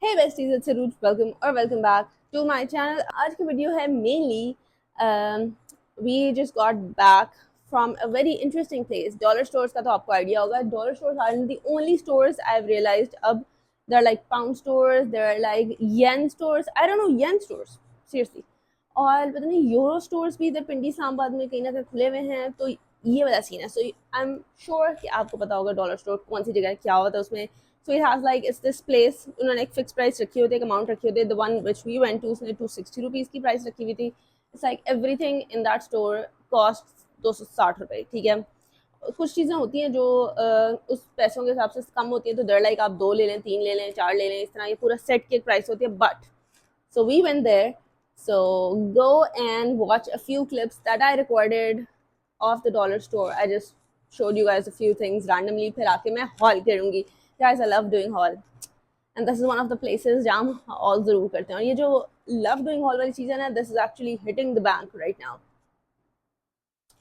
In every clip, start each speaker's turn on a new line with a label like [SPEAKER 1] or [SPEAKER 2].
[SPEAKER 1] Hey besties, it's Aruj. Welcome or welcome back to my channel. आज की video है mainly we just got back from a very interesting place. Dollar stores का तो आपको idea होगा. Dollar stores aren't the only stores I've realized. अब there are like pound stores, there are like yen stores. I don't know yen stores seriously. और पता नहीं euro stores भी इधर पिंडी इस्लामाबाद में कहीं ना कहीं खुले हुए हैं. तो ये वाला सीन है. सो आई एम श्योर कि आपको पता होगा डॉलर स्टोर कौन सी जगह क्या होता है उसमें. So it has like it's this place उन्होंने एक फिक्स प्राइस रखी होती है, एक अमाउंट रखी होती है. The one which we went to उसने 260 रुपीज़ की प्राइस रखी हुई थी. It's like everything in that store costs 260 रुपये. ठीक है. कुछ चीज़ें होती हैं जो उस पैसों के हिसाब से कम होती हैं, तो दर लाइक आप 2 ले लें, 3 ले लें, 4 ले लें, इस तरह ये पूरा सेट की एक प्राइस होती है. But so we went there. So go and watch a few clips that I recorded of the dollar store. I just showed you guys a few things randomly. फिर आके मैं haul करूँगी. Guys, I love doing haul. And this is one of the places जहाँ हम haul ज़रूर करते हैं. और ये जो love doing haul वाली चीज़ है ना, this is actually hitting the bank right now.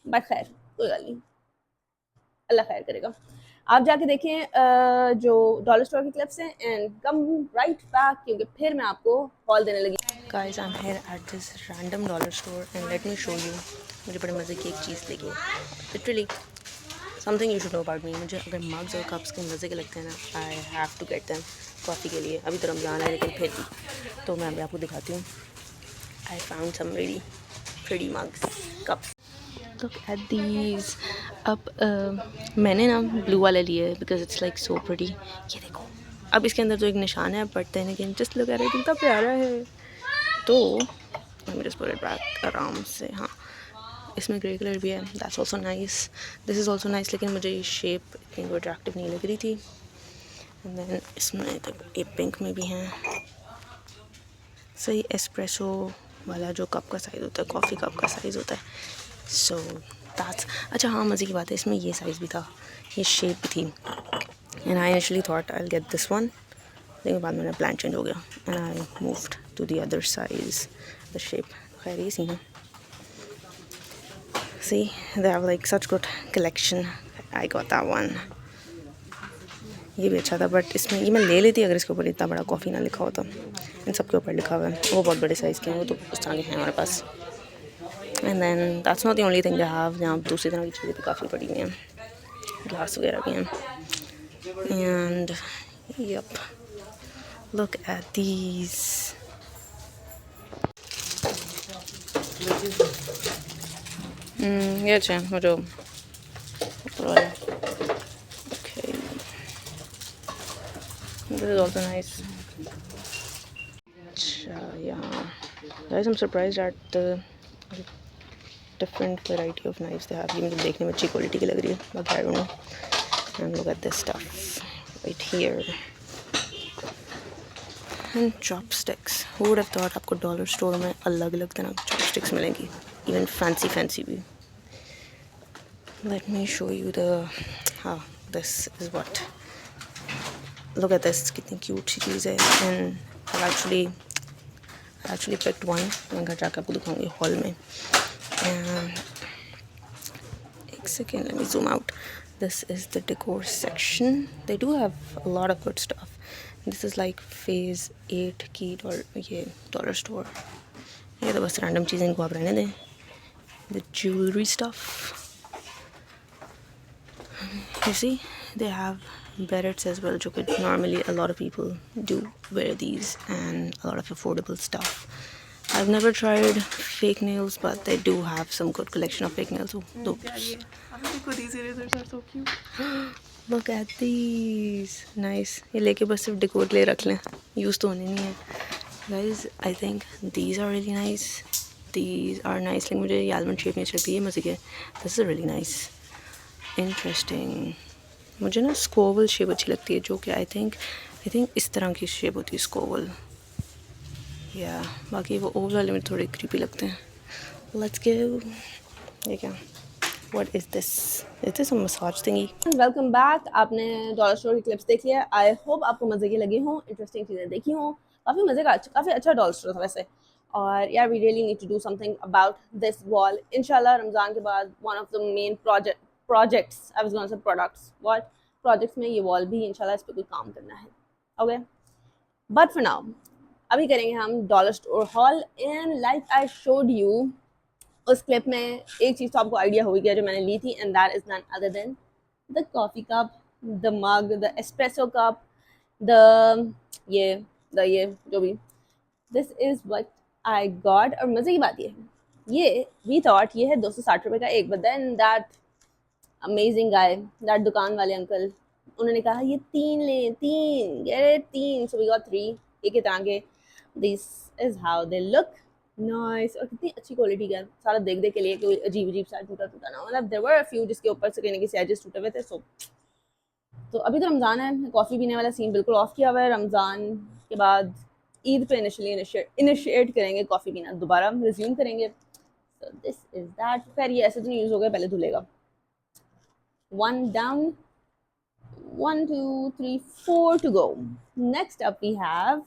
[SPEAKER 1] But खैर कोई गल नहीं, अल्लाह खैर करेगा. आप जाके देखें जो डॉलर स्टोर की क्लिप्स हैं एंड कम राइट बैक, क्योंकि फिर मैं आपको हॉल देने लगी.
[SPEAKER 2] Guys, I'm here at this random dollar store and let me show you. मुझे बड़े मज़े की एक चीज़ लगी. Literally something you should know about me. मुझे अगर mugs और cups के मज़े के लगते हैं ना, I have to get them coffee के लिए. अभी तो रमज़ान है लेकिन फिर भी तो मैं अभी आपको दिखाती हूँ. I found some really pretty mugs, cups. Look at these. अब मैंने ना ब्लू वाले लिए because it's like so pretty. ये देखो. अब इसके अंदर तो एक निशान है but then again just look at it, कितना प्यारा है. तो let me just put it back आराम से. हाँ, इसमें ग्रे कलर भी है. That's also nice. This is also nice. लेकिन मुझे ये शेप इतनी वो अट्रैक्टिव नहीं लग रही थी. And then इसमें ये पिंक में भी हैं. सही एस्प्रेसो वाला जो कप का साइज़ होता है, कॉफ़ी कप का साइज़ होता है. So that's अच्छा. हाँ, मज़े की बात है, इसमें ये साइज़ भी था, ये शेप भी थी. And I initially thought I'll get this one. लेकिन बाद में मेरा प्लान चेंज हो गया and I moved to the other size, the shape. खैर ये सीन है. See, they have like such good collection. I got that one. ये भी अच्छा था बट इसमें ये मैं ले लेती अगर इसके ऊपर इतना बड़ा कॉफ़ी ना लिखा होता. इन सब के ऊपर लिखा हुआ है. वो बहुत बड़े साइज़ के हैं, वो तो उस तरह के हैं हमारे पास. And then that's not the only thing they have. यहाँ दूसरी तरह की चीज़ें भी काफ़ी पड़ी हुई हैं, ग्लास वगैरह भी हैं. And yep, look at these. ये अच्छे हैं वो जो ऊपर वाले. Okay, this is also nice. अच्छा, yeah. Guys, I'm surprised at the different variety of knives they have. ये मुझे देखने में अच्छी क्वालिटी की लग रही है, but I don't know. And look at this stuff right here. And chopsticks. Who would have thought आपको डॉलर स्टोर में अलग अलग तरह की chopsticks मिलेंगी, even fancy भी. Let me show you this is what. Look at this, कितनी cute सी चीज़ है. And I've actually picked one. मैं घर जाकर आपको दिखाऊंगी हॉल में. And एक second, let me zoom out. This is the decor section. They do have a lot of good stuff. This is like phase 8 की ये डॉलर स्टोर. ये तो बस रैंडम चीज़ें इनको आप रहने दें. The jewelry stuff. You see, they have berets as well, जो कि normally a lot of people do wear these, and a lot of affordable stuff. I've never tried fake nails, but they do have some good collection of fake nails.
[SPEAKER 1] These erasers are so cute.
[SPEAKER 2] Look at these. Nice. ये लेके बस सिर्फ decor के लिए रख लें, use तो होने नहीं है. Guys, I think these are really nice. These are nice. लेकिन मुझे ये आलमंड शेप नहीं अच्छी लगती, ये मज़े की है. This is really nice. Interesting. मुझे ना स्कोवल शेप अच्छी लगती है, जो कि आई थिंक इस तरह की शेप होती है स्कोवल. या बाकी वो ओवल वाले में थोड़े क्रीपी लगते हैं. Let's go. ये क्या? What is this? Is this a massage thingy?
[SPEAKER 1] Welcome back. आपने डॉलर स्टोर की क्लिप्स देख लिया. आई होप आपको मज़े की लगी हों, इंटरेस्टिंग चीज़ें देखी हों. काफ़ी मज़े का काफ़ी अच्छा डॉलर स्टोर था वैसे. और यार we really need to do something about this wall. इंशाल्लाह रमज़ान के बाद one of the main projects, I was gonna say products, what projects में ये वॉल भी इंशाल्लाह इस पर कोई काम करना है. ओके, बट फॉर नाउ अभी करेंगे हम dollar store hall. And like I showed you उस क्लिप में एक चीज़ तो आपको आइडिया हो गया जो मैंने ली थी, and that is none other than the coffee cup, the mug, the espresso cup, the ये ये जो भी, this is what I got. और मज़े की बात ये वी थॉट ये है 260 रुपये का एक, but then that amazing guy, that दुकान वाले अंकल, उन्होंने कहा ये 3 ले, 3 गेट 3, सो वी गॉट 3 एक ही तरह के। This is how they look nice. और कितनी अच्छी क्वालिटी का, सारा देख देख के लिए कोई अजीब अजीब सा टूटा टूटा ना, मतलब देयर वर अ फ्यू जिसके ऊपर से कहीं से एजेस टूटे हुए थे। सो तो अभी तो रमज़ान है, कॉफ़ी पीने वाला सीन बिल्कुल ऑफ किया हुआ है। रमज़ान के बाद ईद पे इनिशियली इनिशिएट करेंगे कॉफ़ी पीना, दोबारा रिज्यूम करेंगे। So this is that. खैर ये ऐसे तो नहीं यूज़ हो गया, पहले धुलेगा। 1 down, 1 2 3 4 to go. Next up we have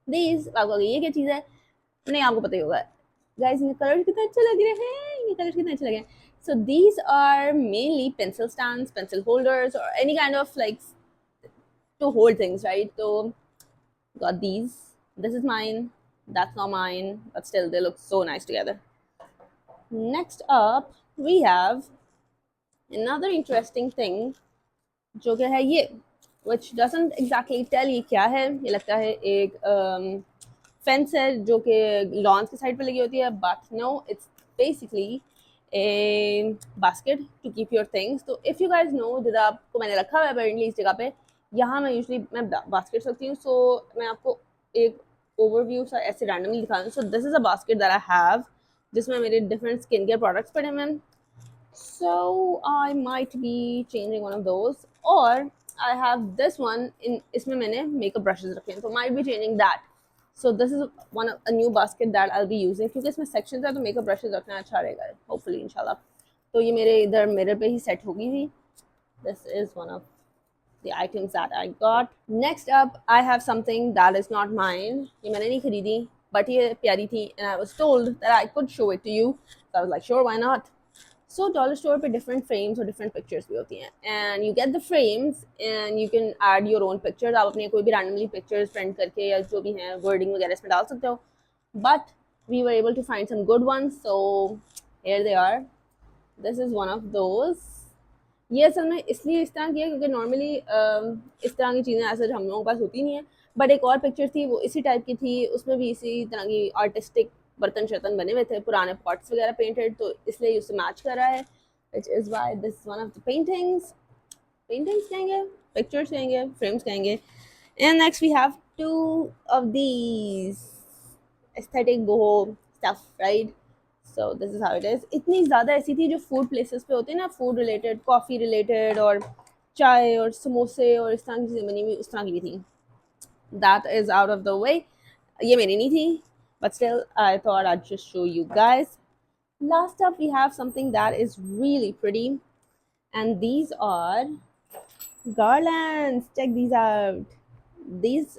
[SPEAKER 1] these। आपको ये क्या चीज़ है नहीं आपको पता ही होगा गाइस, इनके कलर कितने अच्छे लग रहे हैं, ये कलर कितने अच्छे लगे हैं। So these are mainly pencil stands, pencil holders, or any kind of like to hold things, right? So got these. This is mine, that's not mine, but still they look so nice together. Next up we have another interesting thing जो कि है ये, which doesn't exactly tell ये क्या है। ये लगता है एक फेंस है जो कि लॉन्स की साइड पे लगी होती है, but no it's basically a basket to keep your things. तो इफ़ यू गाइज नो, जिधर आपको मैंने रखा हुआ है अपेरेंटली इस जगह पे, यहाँ मैं यूजली मैं बास्केट रखती हूँ। सो मैं आपको एक ओवरव्यू सा ऐसे रैंडमली दिखा दूँ। So this is a basket that I have, जिसमें मेरे डिफरेंट स्किन केयर प्रोडक्ट्स पड़े हुए हैं। So I might be changing one of those, or I have this one in इसमें मैंने makeup brushes रखे हैं, so might be changing that. So this is one of a new basket that I'll be using, क्योंकि इसमें sections है तो makeup brushes रखना अच्छा रहेगा hopefully इंशाल्लाह। तो ये मेरे इधर मिरर पे ही सेट होगी थी। This is one of the items that I got. Next up I have something that is not mine, ये मैंने नहीं खरीदी, but ये प्यारी थी and I was told that I could show it to you, so I was like sure, why not. So dollar store पे different frames और different pictures भी होती हैं, and you get the frames and you can add your own pictures. आप अपने कोई भी randomly pictures print करके या जो भी हैं वर्डिंग वगैरह इसमें डाल सकते हो, but we were able to find some good ones, so here they are. This is one of those. ये असल में इसलिए इस तरह की है क्योंकि नॉर्मली इस तरह की चीज़ें ऐसे हम लोगों के पास होती नहीं है, बट एक और पिक्चर थी वो इसी टाइप की थी, उसमें भी इसी तरह की आर्टिस्टिक बर्तन शर्तन बने हुए थे, पुराने पॉट्स वगैरह पेंटेड, तो इसलिए उससे मैच कर रहा है, which is why this is one of the paintings कहेंगे, pictures कहेंगे, frames कहेंगे। And next we have two of these aesthetic boho stuff, right? So this is how it is। इतनी ज़्यादा ऐसी थी जो फूड प्लेसेस पे होते हैं ना, फूड रिलेटेड, कॉफ़ी रिलेटेड और चाय और समोसे और इस तरह की चीज़ें बनी हुई, उस तरह की भी थी। That is out of the way। ये मेरी नहीं थी, but still I thought I'd just show you guys। Last up we have something that is really pretty, and these are garlands। check these out। these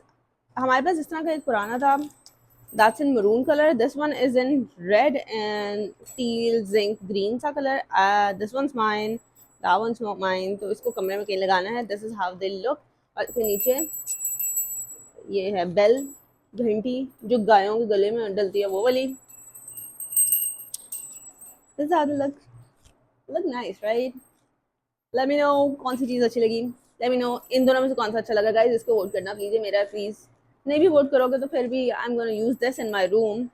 [SPEAKER 1] हमारे पास इस तरह का एक पुराना था, that's in maroon color, this one is in red and teal zinc green सा color। this one's mine, that one's not mine, तो इसको कमरे में कहीं लगाना है। this is how they look। और इसके नीचे ये है बेल, घंटी जो गायों के गले में डलती है वो वाली। this is how they look nice, right? Let me know कौन सी चीज़ अच्छी लगी। Let me know इन दोनों में से कौन सा अच्छा लगा गाइस, इसको वोट करना प्लीज़, मेरा प्लीज़। नहीं भी वोट करोगे तो फिर भी I am gonna use this in my room.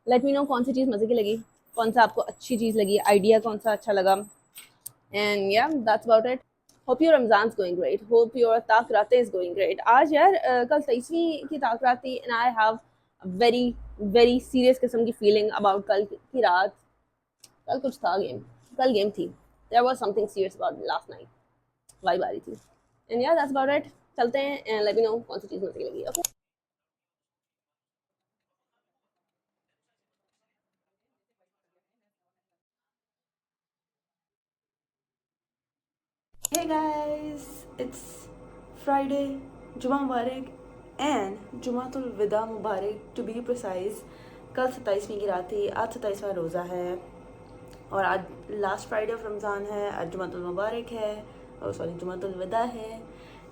[SPEAKER 1] Let me know कौन सी चीज़ मज़े की लगी, कौन सा आपको अच्छी चीज़ लगी, आइडिया कौन सा अच्छा लगा। And yeah that's about it. Hope your Ramzan going great, hope your ताक़रातें इज़ गोइंग ग्रेट। आज यार कल 23वीं की ताक़रात थी, and I have very very serious किस्म की फीलिंग अबाउट कल की रात। कल कुछ था गेम, कल गेम थी, there was something serious about last night, vibe आ रही थी। And yeah that's about it. चलते हैं एंड लेट मी नो कौन सी चीज़ मुझे लगी। Okay
[SPEAKER 2] Hey guys, it's Friday, जुमा मुबारक एंड जुमातुल विदा मुबारक टू बी प्रिसाइज। कल 27वीं की रात थी, आज 27वां रोज़ा है और आज लास्ट फ्राइडे ऑफ रमज़ान है, आज जुमातुल मुबारक है और सॉरी जुमातुल विदा है।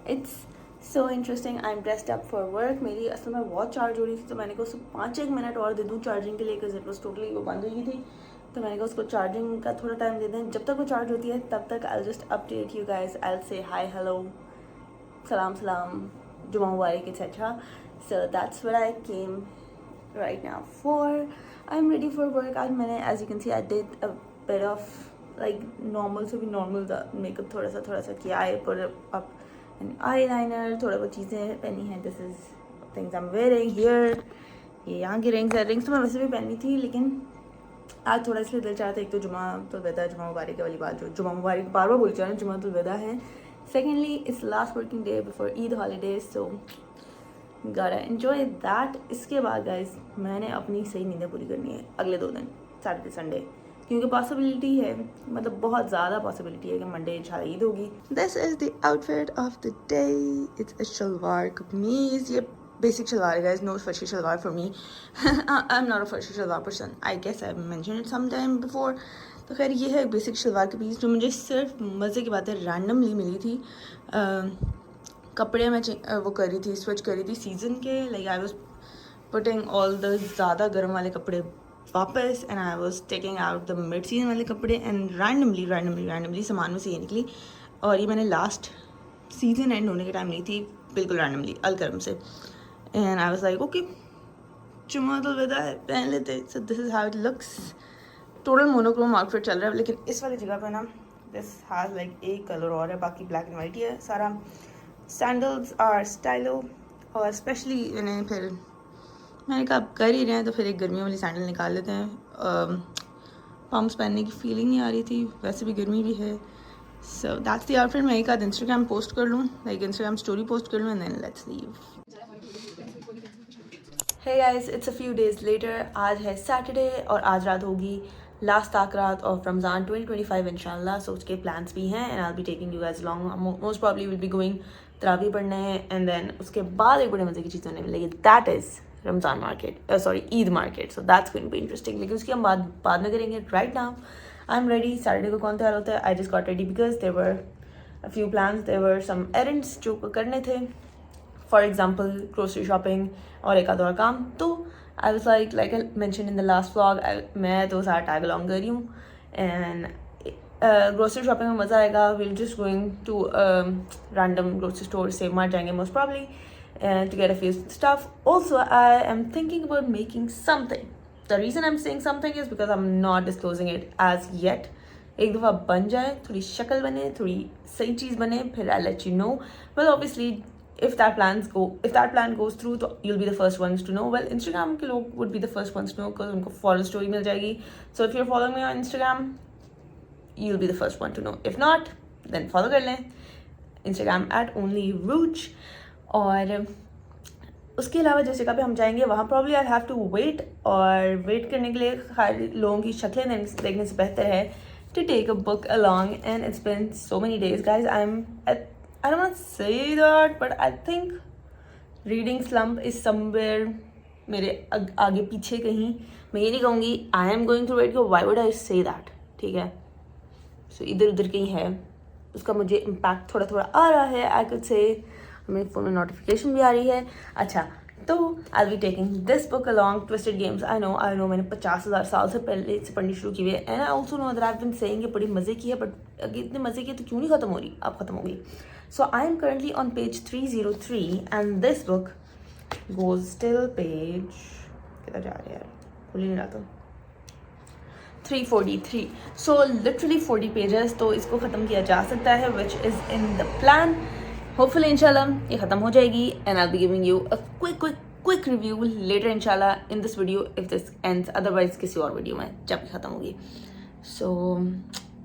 [SPEAKER 2] It's
[SPEAKER 3] so interesting. I am dressed up for work. मेरी असल में वॉच चार्ज हो रही थी तो मैंने कहा उसको 5-1 मिनट और दे दूँ चार्जिंग के लिए, बिकॉज इट वॉज टोटली वो बंद हो गई थी। तो मैंने कहा उसको चार्जिंग का थोड़ा टाइम दे दें, जब तक वो चार्ज होती है तब तक I just update you guys, I say hi hello सलाम सलाम जुमा मुबारक etcetera. So that's what I came right now for. I am ready for work. आज मैंने as you can see I did a bit of like normal से भी normal makeup थोड़ा सा किया। I put up an eyeliner, थोड़ा बहुत चीज़ें पहनी हैं। This is things I am wearing here. ये यहाँ की रिंग्स है। रिंग्स तो मैं वैसे भी पहनी थी लेकिन आज थोड़ा इसलिए दिल चाहता है। एक तो जुमा मुबारक वाली बात, जो जुमा मुबारक बार बार बोल चाह जुमा है। Secondly it's last working day before Eid holidays, so gotta enjoy that। इसके बाद गाइस मैंने अपनी सही नींदें पूरी करनी है अगले 2 दिन, सैटरडे संडे, क्योंकि पॉसिबिलिटी है, मतलब बहुत ज़्यादा पॉसिबिलिटी है कि मंडे इंशाल्लाह ईद होगी। This is the outfit of the day. It's a shalwar kameez. ये बेसिक शलवार है guys, no farshi shalwar for me. I am not a farshi shalwar person, I guess I mention it some time before. तो खैर ये है एक बेसिक शलवार कमीज जो मुझे सिर्फ मज़े की बात है रैंडमली मिली थी। कपड़े मैं वो कर रही थी, स्विच कर रही थी सीज़न के। Like I was putting all the ज़्यादा गर्म वाले कपड़े वापस and I was taking out the mid season वाले कपड़े एंड रैंडमली सामान में से ये निकली। और ये मैंने लास्ट सीज़न एंड होने के टाइम ली थी बिल्कुल रैंडमली अलकरम से। And I was like okay जुमा तो विदा है, पहन लेते। So this is how it looks. Total monochrome outfit चल रहा है, लेकिन इस वाली जगह पे ना दिस हैज़ लाइक एक कलर और है, बाकी ब्लैक एंड वाइट ही है सारा। सैंडल्स आर स्टाइलो, और स्पेशली मैंने कहा आप कर ही रहे हैं तो फिर एक गर्मियों वाली सैंडल निकाल लेते हैं। पम्प्स पहनने की फीलिंग नहीं आ रही थी, वैसे भी गर्मी भी है। So that's the outfit. मैं एक आध इंस्टाग्राम पोस्ट कर लूँ, लाइक इंस्टाग्राम स्टोरी पोस्ट कर लूँ and then let's leave. Hey guys, it's a few days later. आज है सैटरडे और आज रात होगी लास्ट तक रात ऑफ रमज़ान 2025 इंशाल्लाह। सो उसके प्लान्स भी हैं and I will be taking you guys long. Most probably will be going तरावी पढ़ने हैं एंड देन उसके बाद एक बड़े मज़े की चीज़ होने मिलेगी, that is Ramzan market, sorry Eid market. So that's going to be interesting, लेकिन उसकी हम बाद में करेंगे। Right now I am ready. Saturday को कौन तैयार होता है? I just got ready because there were a few plans, there were some errands जो करने थे, फॉर एग्जाम्पल ग्रोसरी शॉपिंग और एक आध और काम। तो I was like I mention in the last vlog, मैं तो सारा टैग अलॉन्ग कर रही हूँ एंड ग्रोसरी शॉपिंग में मज़ा आएगा। Will just going to random grocery store, Save Mart जाएंगे most probably to get a few stuff. Also, I am thinking about making something. The reason I'm saying something is because I'm not disclosing it as yet. एक दफ़ा बन जाए, थोड़ी शक्ल बने, थोड़ी सही चीज़ बने, फिर I'll let you know. Well, obviously, if that plan goes through, तो you'll be the first ones to know. Well, Instagram के लोग would be the first ones to know because उनको follow story मिल जाएगी. So if you're following me on Instagram, you'll be the first one to know. If not, then follow कर लें Instagram @onlyrouge। और उसके अलावा जिस जगह पे हम जाएंगे वहाँ probably I have to wait, और वेट करने के लिए हर लोगों की शक्लें देखने से बेहतर है to take a book along. And it's been so many days guys, I don't want to say that but I think reading slump is somewhere मेरे आगे पीछे कहीं। मैं ये नहीं कहूँगी I am going through it, why would I say that, ठीक है। सो इधर उधर कहीं है, उसका मुझे इम्पैक्ट थोड़ा थोड़ा आ रहा है। आई कुड से मेरे फ़ोन में नोटिफिकेशन भी आ रही है। अच्छा, तो I be taking this book along, Twisted Games. I know मैंने 50,000 साल से पहले से पढ़नी शुरू की हुई है and I also know that I have been saying बड़ी मज़े की है, बट अगर इतने मज़े की तो क्यों नहीं ख़त्म हो रही? अब ख़त्म हो गई। So I am currently on page 303 and this book goes till page, किधर जा रहे हैं यार, खुल ही नहीं रहा था, 343। सो लिटरली 40 पेजेस, तो इसको ख़त्म किया जा सकता है, which is in the plan. Hopefully इंशाल्लाह ये ख़त्म हो जाएगी and I will be giving you a quick review later इंशाल्लाह in this video if this ends, otherwise किसी और वीडियो में जब ख़त्म होगी। So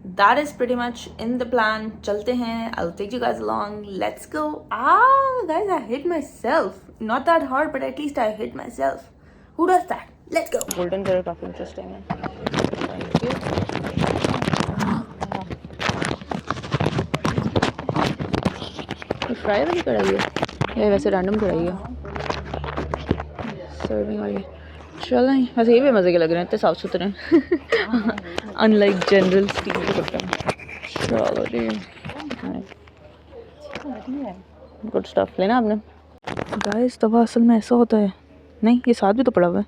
[SPEAKER 3] that is pretty much in the plan. चलते हैं, I will take you guys along, let's go. Guys I hit myself, not that hard but at least I hit my self. Who does that? Let's go. Golden colour काफ़ी interesting है। Fry वाली कढ़ाई है या वैसे random कढ़ाई है serving वाली? चलें, वैसे ये भी मज़े के लग रहे हैं, इतने साफ सुथरे अनलाइक जनरल स्टील के बर्तन। चलो जी, गुड स्टफ लेना आपने। गाइस तवा असल में ऐसा होता है, नहीं ये साथ भी तो पड़ा हुआ है।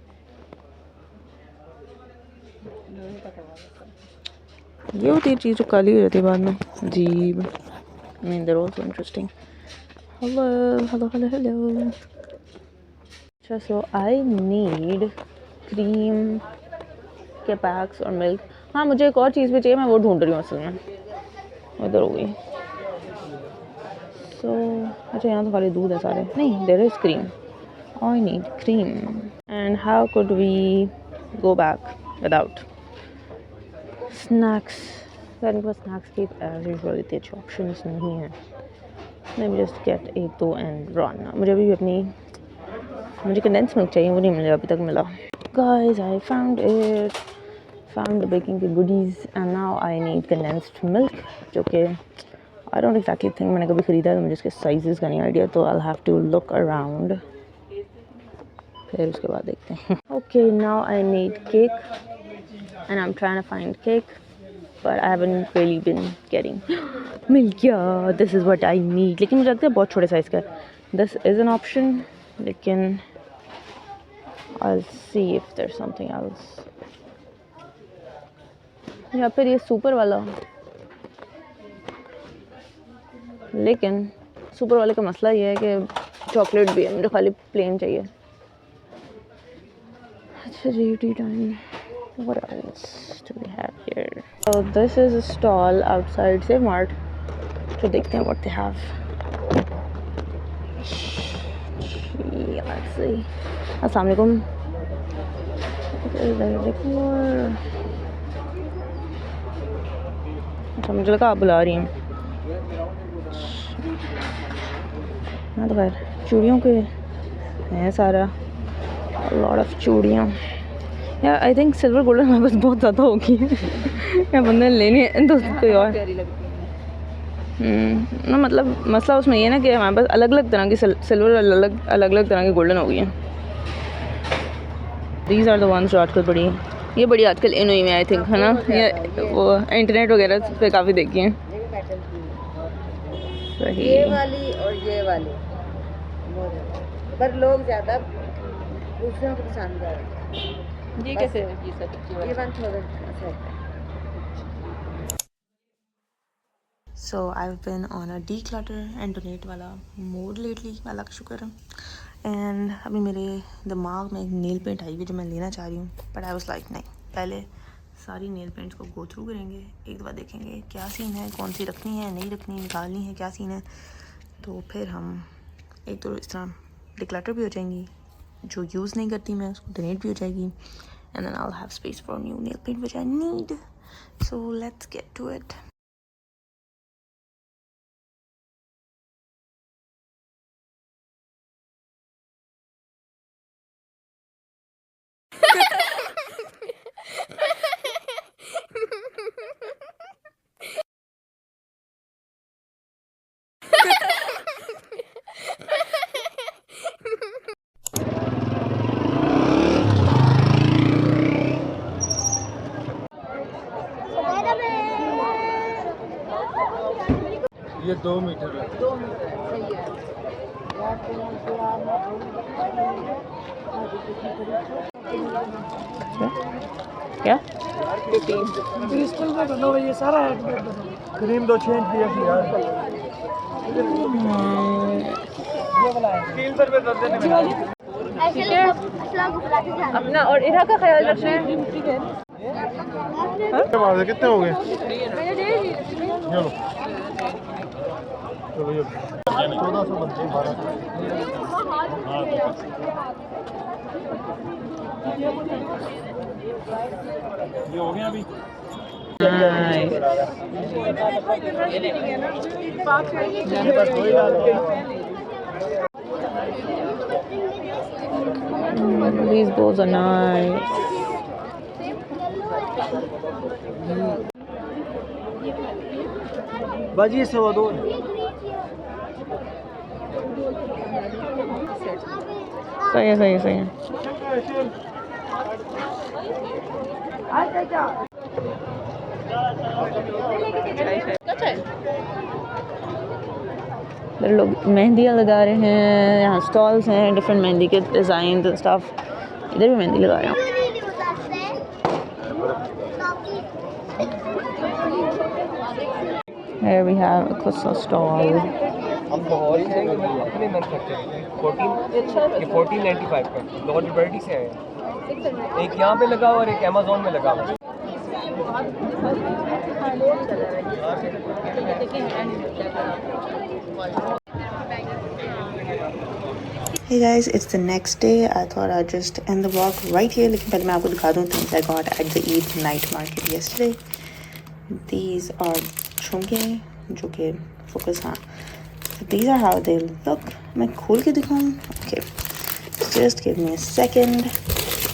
[SPEAKER 3] ये होती है चीज़ जो काली हो जाती है बाद में, अजीब। I mean there also interesting. Hello hello hello hello. अच्छा सो आई नीड क्रीम के पैक्स और मिल्क। हाँ मुझे एक और चीज़ भी चाहिए, मैं वो ढूंढ रही हूँ असल में, उधर हो गई। सो अच्छा यहाँ तो खाली दूध है सारे, नहीं there is cream. I need cream and how could we go back without snacks. मेरे पास स्नैक्स की एज यूजुअल इतने अच्छे ऑप्शंस नहीं हैं। लेट मी जस्ट गेट एक दो एंड रन। मुझे अभी अपनी मुझे कंडेंस मिल्क चाहिए, वो नहीं मिला, अभी तक मिला। Guys I found it, found the baking के goodies and now I need condensed milk, जो कि आई डोंट एक्जैक्टली थिंक मैंने कभी ख़रीदा है, तो मुझे इसके साइजेस का नहीं आइडिया, तो I have to look around, फिर उसके बाद देखते हैं। Okay now I need cake and I am trying to find cake but I haven't really been getting मिल गया, this is what I need। लेकिन मुझे लगता है बहुत छोटे साइज़ का है। This is an option, लेकिन I'll see if there's something else। या फिर ये सुपर वाला, लेकिन सुपर वाले का मसला ये है कि चॉकलेट भी है, मुझे खाली प्लेन चाहिए। अच्छा G T time, what else do we have here? So this is a stall outside Save Mart, तो देखते हैं what they have। Let's see। अस्सलाम वालेकुम। अच्छा मुझे लगा आप बुला रही हैं। हाँ तो खैर चूड़ियों के हैं सारा, लॉट ऑफ चूड़ियाँ। या आई थिंक सिल्वर गोल्डन हमारे पास बहुत ज़्यादा होगी या बंदे लेनी है तो कोई और ना, मतलब मसला उसमें ये ना कि हमारे पास अलग अलग तरह की सिल्वर अलग अलग तरह की गोल्डन हो गई हैं। दीज आर द वंस जो आजकल ये बड़ी आजकल इन हुई में आई थिंक, है ना, ये वो इंटरनेट वगैरह पे काफ़ी देखी हैं।
[SPEAKER 4] ये वाली और ये वाली पर लोग ज़्यादा दूसरों को पसंद आ रहे हैं।
[SPEAKER 3] ये कैसे है ये सब?
[SPEAKER 4] ये 1000
[SPEAKER 3] So I've been on a declutter and donate वाला मोड lately, अल्लाह का शुक्र है। एंड अभी मेरे दिमाग में एक नेल पेंट आई हुई जो मैं लेना चाह रही हूँ, बट आई वाज लाइक नहीं, पहले सारी नेल पेंट्स को गो थ्रू करेंगे, एक दफ़ा देखेंगे क्या सीन है, कौन सी रखनी है नहीं रखनी, निकालनी है, क्या सीन है, तो फिर हम एक तो इस तरह डिक्लटर भी हो जाएंगी, जो यूज़ नहीं करती मैं उसको डोनेट भी हो जाएगी, and then I will have space for new nail paint which I need. So let's get to it.
[SPEAKER 5] ये 2 मीटर है।
[SPEAKER 3] क्या
[SPEAKER 5] स्कूल में बनो ये सारा क्रीम 2 चेंज किया थी यार। 300 रुपये दर्जन है।
[SPEAKER 1] अपना और इरा का ख्याल रखें।
[SPEAKER 5] कितने हो गए? चलो चलो ये 1400 बनते हैं 1200। ये हो गया अभी।
[SPEAKER 3] These balls are nice.
[SPEAKER 5] बाजी 102।
[SPEAKER 3] सही है। इधर लोग मेहंदियाँ लगा रहे हैं, यहाँ स्टॉल्स हैं डिफरेंट मेहंदी के डिज़ाइन एंड स्टफ. इधर भी मेहंदी लगा रहे हैं. Here we have a Kusa stall.
[SPEAKER 5] हम लाहौर से अपने मैन्युफैक्चर 1495 का लाहौर लिबर्टी से है. एक यहाँ पे लगा हुआ और एक अमेज़न में लगा हुआ.
[SPEAKER 3] Hey guys, it's the next day. I thought I'd just end the vlog right here. लेकिन पहले मैं आपको दिखा दूँ things I got at the Eid night market yesterday. These are झुमके जो कि focus हाँ. So these are how they look. मैं खोल के दिखाऊँ? Okay. Just give me a second.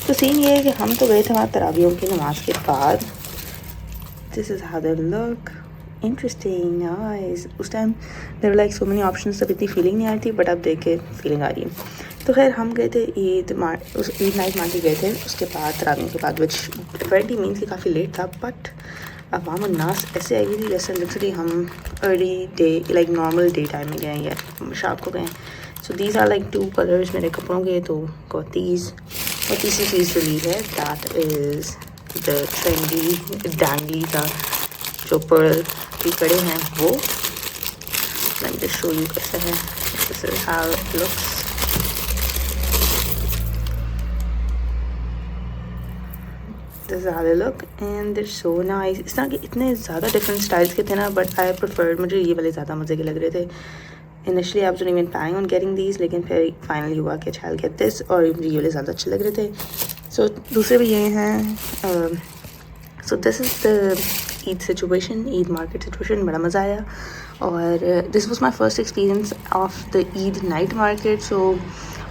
[SPEAKER 3] तो सीन ये है कि हम तो गए थे वहाँ तरावियों की नमाज के बाद. This is how they look. Interesting, nice. उस time there were like so many options, तब इतनी फीलिंग नहीं आई थी, बट अब देख के फीलिंग आ रही है. तो खैर हम गए थे ईद नाइट मार्केट गए थे उसके बाद तरावीह के बाद, विच apparently मीन्स कि काफ़ी लेट था. बट अवाम नास ऐसे आई हुई थी जैसे लिटरली हम early day like normal day time में गए या शाम को गए. So these are like 2 colours मेरे कपड़ों के. तो गॉटीज़ और तीसरी चीज़ जो ली है दैट इज़ द ट्रेंडी डैंगली का जो पर्ल की कड़े हैं वो. Let me just show you कैसा है. This is how it looks. This is how they look and they're so nice. इस तरह के इतने ज़्यादा डिफरेंट स्टाइल्स के थे ना, बट आई प्रेफर्ड, मुझे ये वाले ज़्यादा मज़े के लग रहे थे. Initially I wasn't even planning on getting these, लेकिन फिर फाइनली हुआ कि अच्छा I'll get this, और मुझे ये वाले ज़्यादा अच्छे लग रहे थे. So दूसरे भी ये हैं. So this is the Eid situation, Eid market situation. बड़ा मज़ा आया. और this was my first experience of the Eid night market. So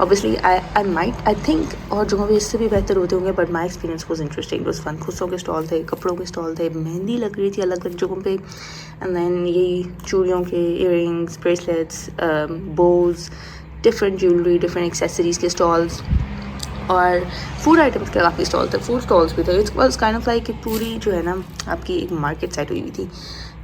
[SPEAKER 3] obviously I think और जगहों पे इससे भी बेहतर होते होंगे, but my experience was interesting. It was fun. खुशों के स्टॉल थे, कपड़ों के स्टॉल थे, मेहंदी लग रही थी अलग अलग जगहों पे, and then यही चूड़ियों के earrings, bracelets, bows, different jewelry, different accessories के स्टॉल्स, और फूड आइटम्स के काफ़ी स्टॉल थे, फूड स्टॉल्स भी थे. It's was kind of like पूरी जो है ना आपकी एक मार्केट सेट हुई हुई थी.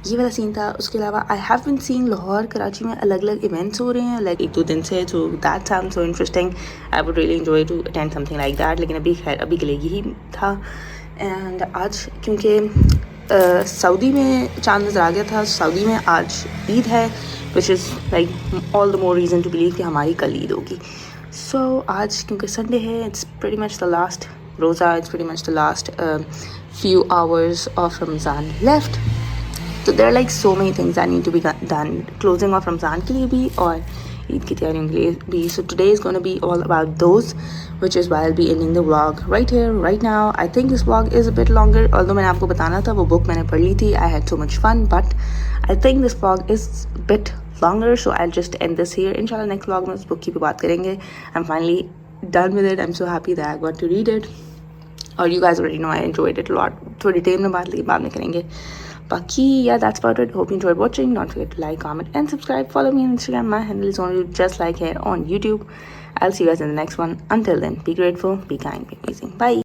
[SPEAKER 3] ये वाला सीन था. उसके अलावा I have been seeing Lahore Karachi में अलग अलग इवेंट्स हो रहे हैं लाइक 1-2 दिन से. So that sounds so interesting. I would really enjoy to attend something like that. लेकिन अभी खैर अभी के लिए यही था. एंड आज क्योंकि सऊदी में चांद नज़र आ गया था, सऊदी में आज ईद है, which is like all the more reason to believe कि हमारी कल ईद होगी. सो आज क्योंकि संडे है, it's pretty much the last roza, it's pretty much the last few hours of Ramzan left. So there are like so many things that need to be done. Closing of Ramzan के लिए भी और ईद की तैयारियों के लिए भी. So today is going to be all about those, which is why I'll be ending the vlog right here, right now. I think this vlog is a bit longer, although मैंने आपको बताना था वो book मैंने पढ़ ली थी. I had so much fun, but I think this vlog is a bit longer, so I'll just end this here. Inshallah next vlog में उस book की भी बात करेंगे. I'm finally done with it. I'm so happy that I got to read it. और you guys already know I enjoyed it a lot. थोड़ी detail में बात लेकिन बाद में करेंगे. Baki, yeah, that's about it. Hope you enjoyed watching. Don't forget to like, comment, and subscribe. Follow me on Instagram. My handle is only just like here on YouTube. I'll see you guys in the next one. Until then, be grateful, be kind, be amazing. Bye.